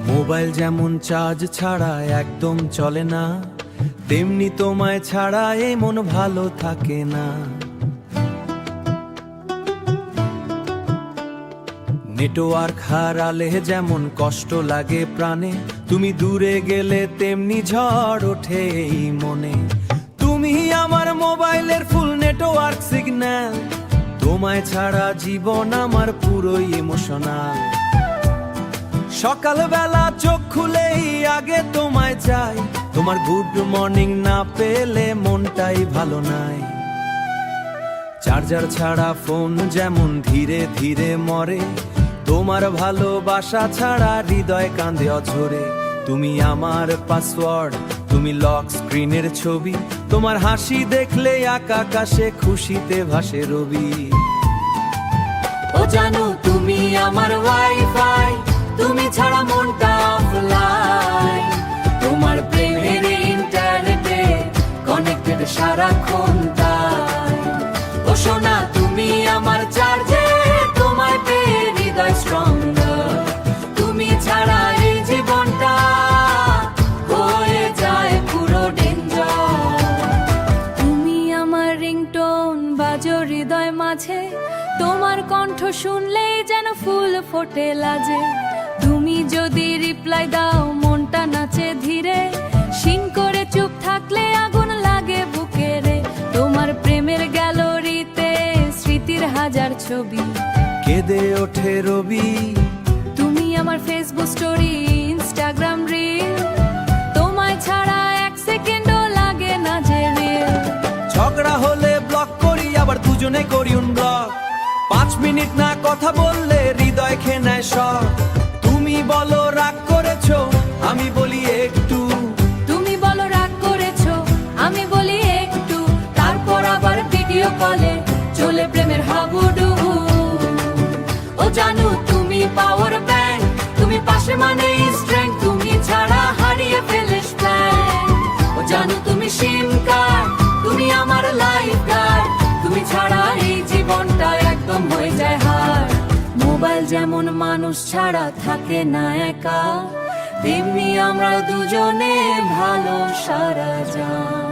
Mobile যেমন charge ছাড়া একদম চলে না, তেমনি তোমায় ছাড়া এই মন ভালো থাকে না। নেটওয়ার্ক হারালে যেমন কষ্ট লাগে প্রাণে, তুমি দূরে গেলে তেমনি ঝড় ওঠে এই মনে। তুমি আমার মোবাইলের ফুল নেটওয়ার্ক সিগন্যাল, তোমায় ছাড়া জীবন আমার পুরোই ইমোশনাল। সকালবেলা চোখ খুলেই আগে তোমায় চাই, তোমার গুড মর্নিং না পেলে মনটাই ভালো নাই। চার্জার ছাড়া ফোন যেমন ধীরে ধীরে মরে, তোমার ভালোবাসা ছাড়া হৃদয় কাঁদে অঝরে। তুমি আমার পাসওয়ার্ড, তুমি লক স্ক্রিনের ছবি, তোমার হাসি দেখলে আকাশে খুশিতে ভাসে রবি। ও জানো তুমি আমার ওয়াইফাই, তুমি ছাড়া মনটা অফলাইন। তোমার প্রেমের ইন্টারনেটে কানেক্টেড সারাক্ষণ তাই। ও সোনা তুমি আমার চার্জে, তোমায় পেয়ে হৃদয় স্ট্রঙ্গার। তুমি ছাড়া এই জীবনটা হয়ে যায় পুরো ডেঞ্জার। তুমি আমার রিংটোন বাজো হৃদয় মাঝে, তোমার কণ্ঠ শুনলেই যেন ফুল ফোটে লাজে। তুমি যদি রিপ্লাই দাও মনটা নাচে ধীরে, শিন করে চুপ থাকলে আগুন লাগে বুকে রে। তোমার প্রেমের গ্যালারিতে স্মৃতির হাজার ছবি কেঁদে ওঠে রবি। তুমি আমার ফেসবুক স্টোরি, ইনস্টাগ্রাম রিল, তোমায় ছাড়া এক সেকেন্ডও লাগে না যে রিল। ঝগড়া হলে ব্লক করি, আবার দুজনে করি ব্লক। 5 মিনিট না কথা বললে হৃদয় খেয়ে নেয় সব। তুমি বলো রাগ করেছো, আমি বলি একটু। তুমি বলো রাগ করেছো, আমি বলি একটু। তারপর আবার ভিডিও কলে চলে প্রেমের হাবুডুবু। ও জানো তুমি পাওয়ার ব্যাংক, তুমি পাশে মানে স্ট্রেংথ। তুমি ছাড়া হারিয়ে ফেলিস প্ল্যান। ও জানো তুমি সিম কার্ড, তুমি আমার লাইফ গার্ড। তুমি ছাড়া এই জীবনটা একদম হয়ে যায় হার। মোবাইল যেমন মানুষ ছাড়া থাকে না একা, তেমনি আমরা দুজনে ভালো সারা যায়।